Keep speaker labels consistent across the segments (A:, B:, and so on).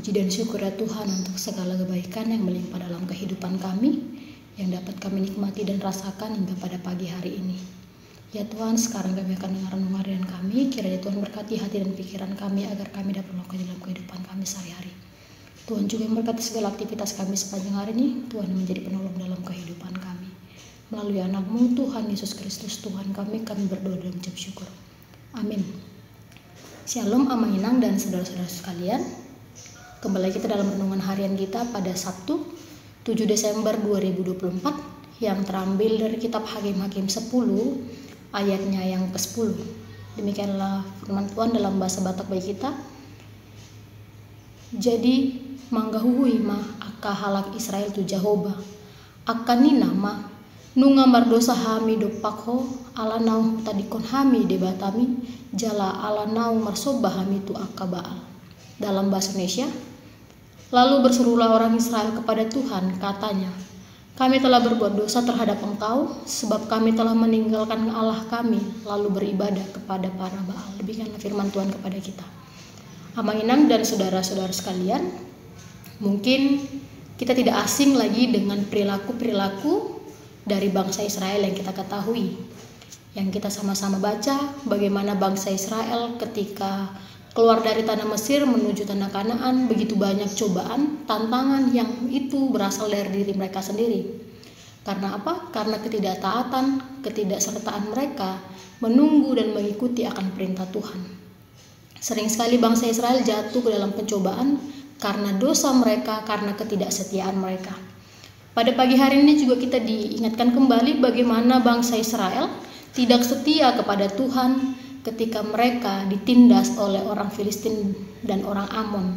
A: Puji dan syukur ya Tuhan untuk segala kebaikan yang melimpah dalam kehidupan kami, yang dapat kami nikmati dan rasakan hingga pada pagi hari ini. Ya Tuhan, sekarang kami akan dengar renungan harian kami. Kiranya Tuhan berkati hati dan pikiran kami agar kami dapat melakukan dalam kehidupan kami sehari-hari. Tuhan juga memberkati segala aktivitas kami sepanjang hari ini. Tuhan menjadi penolong dalam kehidupan kami. Melalui anak-Mu Tuhan Yesus Kristus Tuhan kami berdoa dan mengucap syukur. Amin. Shalom Amainang dan saudara-saudara sekalian. Kembali kita dalam renungan harian kita pada Sabtu 7 Desember 2024 yang terambil dari kitab Hakim-Hakim 10 ayatnya yang ke-10. Demikianlah firman Tuhan dalam bahasa Batak bagi kita. Jadi manggahuhui mah akka halak Israel tu Jehovah akka nina mah nungambar dosa hami dopakho ala nau tadikon hami debatami jala ala nau marsobah hami tu akka Baal. Dalam bahasa Indonesia, lalu berserulah orang Israel kepada Tuhan, katanya, kami telah berbuat dosa terhadap Engkau, sebab kami telah meninggalkan Allah kami, lalu beribadah kepada para Baal. Demikianlah firman Tuhan kepada kita. Amainang dan saudara-saudara sekalian, mungkin kita tidak asing lagi dengan perilaku-perilaku dari bangsa Israel yang kita ketahui. Yang kita sama-sama baca bagaimana bangsa Israel ketika keluar dari tanah Mesir menuju tanah Kanaan, begitu banyak cobaan, tantangan yang itu berasal dari diri mereka sendiri. Karena apa? Karena ketidaktaatan, ketidaksertaan mereka menunggu dan mengikuti akan perintah Tuhan. Sering sekali bangsa Israel jatuh ke dalam pencobaan karena dosa mereka, karena ketidaksetiaan mereka. Pada pagi hari ini juga kita diingatkan kembali bagaimana bangsa Israel tidak setia kepada Tuhan ketika mereka ditindas oleh orang Filistin dan orang Amon.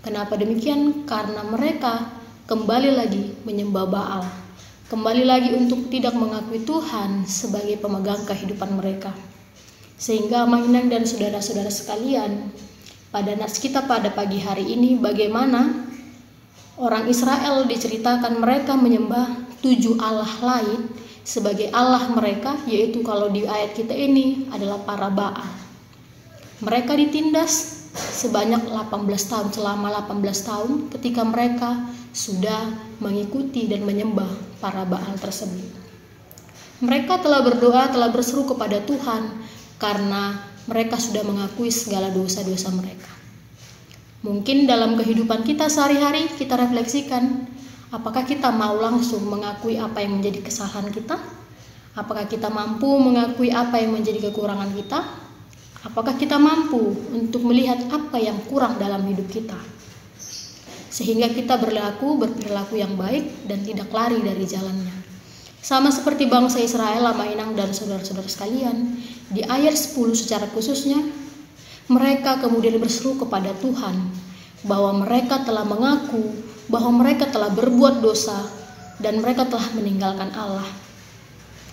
A: Kenapa demikian? Karena mereka kembali lagi menyembah Baal, kembali lagi untuk tidak mengakui Tuhan sebagai pemegang kehidupan mereka. Sehingga Amainang dan saudara-saudara sekalian, pada nats kita pada pagi hari ini bagaimana orang Israel diceritakan mereka menyembah 7 Allah lain sebagai Allah mereka, yaitu kalau di ayat kita ini adalah para Baal. Mereka ditindas sebanyak 18 tahun, selama 18 tahun ketika mereka sudah mengikuti dan menyembah para Baal tersebut. Mereka telah berdoa, telah berseru kepada Tuhan karena mereka sudah mengakui segala dosa-dosa mereka. Mungkin dalam kehidupan kita sehari-hari kita refleksikan, apakah kita mau langsung mengakui apa yang menjadi kesalahan kita? Apakah kita mampu mengakui apa yang menjadi kekurangan kita? Apakah kita mampu untuk melihat apa yang kurang dalam hidup kita? Sehingga kita berperilaku yang baik dan tidak lari dari jalannya. Sama seperti bangsa Israel, Amainang dan saudara-saudara sekalian, di ayat 10 secara khususnya, mereka kemudian berseru kepada Tuhan bahwa mereka telah mengaku bahwa mereka telah berbuat dosa dan mereka telah meninggalkan Allah.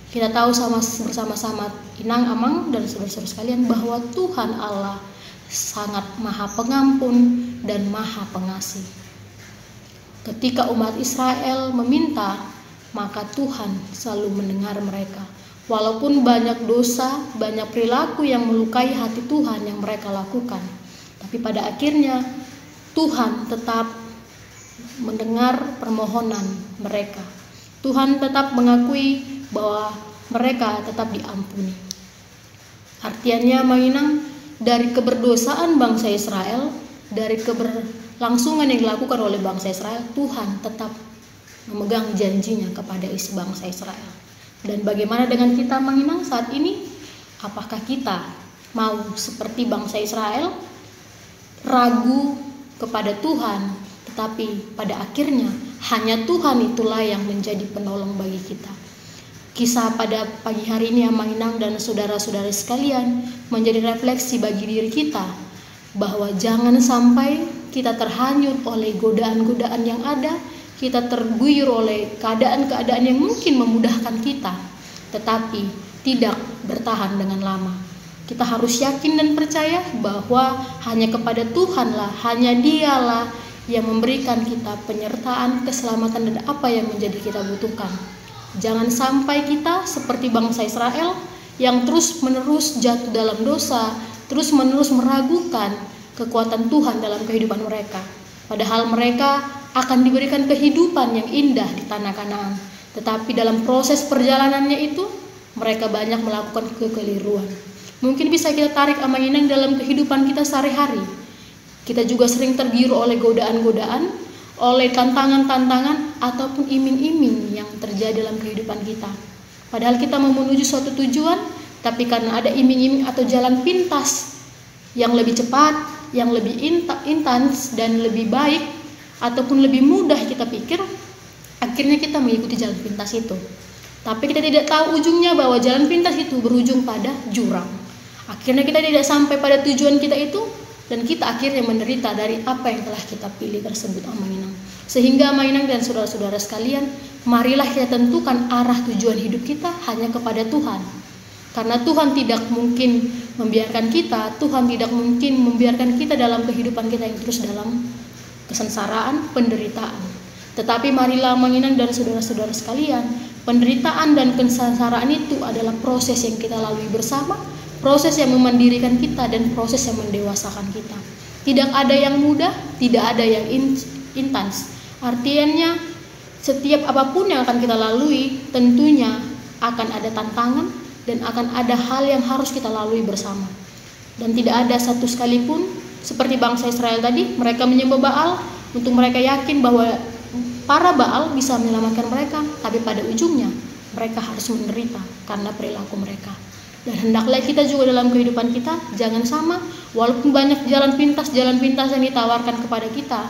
A: Kita tahu bersama-sama Inang, Amang dan saudara-saudara sekalian bahwa Tuhan Allah sangat maha pengampun dan maha pengasih. Ketika umat Israel meminta, maka Tuhan selalu mendengar mereka. Walaupun banyak dosa, banyak perilaku yang melukai hati Tuhan yang mereka lakukan, tapi pada akhirnya Tuhan tetap mendengar permohonan mereka. Tuhan tetap mengakui bahwa mereka tetap diampuni. Artinya Mainang, dari keberdosaan bangsa Israel, dari keberlangsungan yang dilakukan oleh bangsa Israel, Tuhan tetap memegang janjinya kepada isi bangsa Israel. Dan bagaimana dengan kita Mainang saat ini? Apakah kita mau seperti bangsa Israel, ragu kepada Tuhan, tetapi pada akhirnya hanya Tuhan itulah yang menjadi penolong bagi kita. Kisah pada pagi hari ini Amainang dan saudara-saudari sekalian menjadi refleksi bagi diri kita bahwa jangan sampai kita terhanyut oleh godaan-godaan yang ada, kita terguyur oleh keadaan-keadaan yang mungkin memudahkan kita, tetapi tidak bertahan dengan lama. Kita harus yakin dan percaya bahwa hanya kepada Tuhanlah, hanya Dialah yang memberikan kita penyertaan, keselamatan dan apa yang menjadi kita butuhkan. Jangan sampai kita seperti bangsa Israel yang terus-menerus jatuh dalam dosa, terus-menerus meragukan kekuatan Tuhan dalam kehidupan mereka. Padahal mereka akan diberikan kehidupan yang indah di tanah Kanaan. Tetapi dalam proses perjalanannya itu, mereka banyak melakukan kekeliruan. Mungkin bisa kita tarik amainang dalam kehidupan kita sehari-hari. Kita juga sering tergiur oleh godaan-godaan, oleh tantangan-tantangan, ataupun iming-iming yang terjadi dalam kehidupan kita. Padahal kita mau menuju suatu tujuan, tapi karena ada iming-iming atau jalan pintas yang lebih cepat, yang lebih intens dan lebih baik, ataupun lebih mudah kita pikir, akhirnya kita mengikuti jalan pintas itu. Tapi kita tidak tahu ujungnya bahwa jalan pintas itu berujung pada jurang. Akhirnya kita tidak sampai pada tujuan kita itu, dan kita akhirnya menderita dari apa yang telah kita pilih tersebut, amainang. Sehingga amainang dan saudara-saudara sekalian, marilah kita tentukan arah tujuan hidup kita hanya kepada Tuhan. Karena Tuhan tidak mungkin membiarkan kita, Tuhan tidak mungkin membiarkan kita dalam kehidupan kita yang terus dalam kesengsaraan, penderitaan. Tetapi marilah menginang dan saudara-saudara sekalian, penderitaan dan kesengsaraan itu adalah proses yang kita lalui bersama, proses yang memandirikan kita dan proses yang mendewasakan kita. Tidak ada yang mudah, tidak ada yang intens. Artinya setiap apapun yang akan kita lalui tentunya akan ada tantangan dan akan ada hal yang harus kita lalui bersama. Dan tidak ada satu sekalipun seperti bangsa Israel tadi, mereka menyembah Baal untuk mereka yakin bahwa para Baal bisa menyelamatkan mereka, tapi pada ujungnya mereka harus menderita karena perilaku mereka. Dan hendaklah kita juga dalam kehidupan kita jangan sama, walaupun banyak jalan pintas yang ditawarkan kepada kita,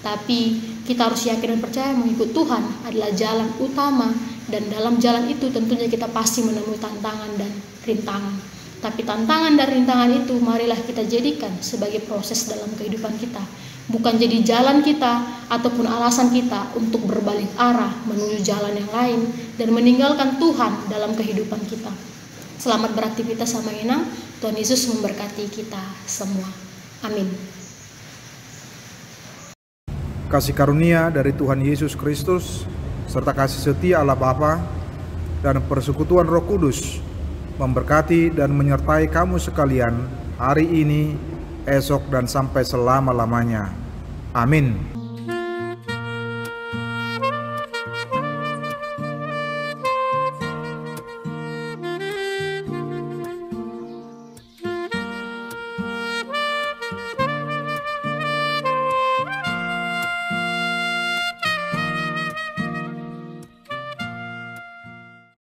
A: tapi kita harus yakin dan percaya mengikut Tuhan adalah jalan utama, dan dalam jalan itu tentunya kita pasti menemui tantangan dan rintangan. Tapi tantangan dan rintangan itu marilah kita jadikan sebagai proses dalam kehidupan kita, bukan jadi jalan kita ataupun alasan kita untuk berbalik arah menuju jalan yang lain dan meninggalkan Tuhan dalam kehidupan kita. Selamat beraktivitas sama Inang. Tuhan Yesus memberkati kita semua. Amin.
B: Kasih karunia dari Tuhan Yesus Kristus serta kasih setia Allah Bapa dan persekutuan Roh Kudus memberkati dan menyertai kamu sekalian hari ini, esok, dan sampai selama-lamanya. Amin.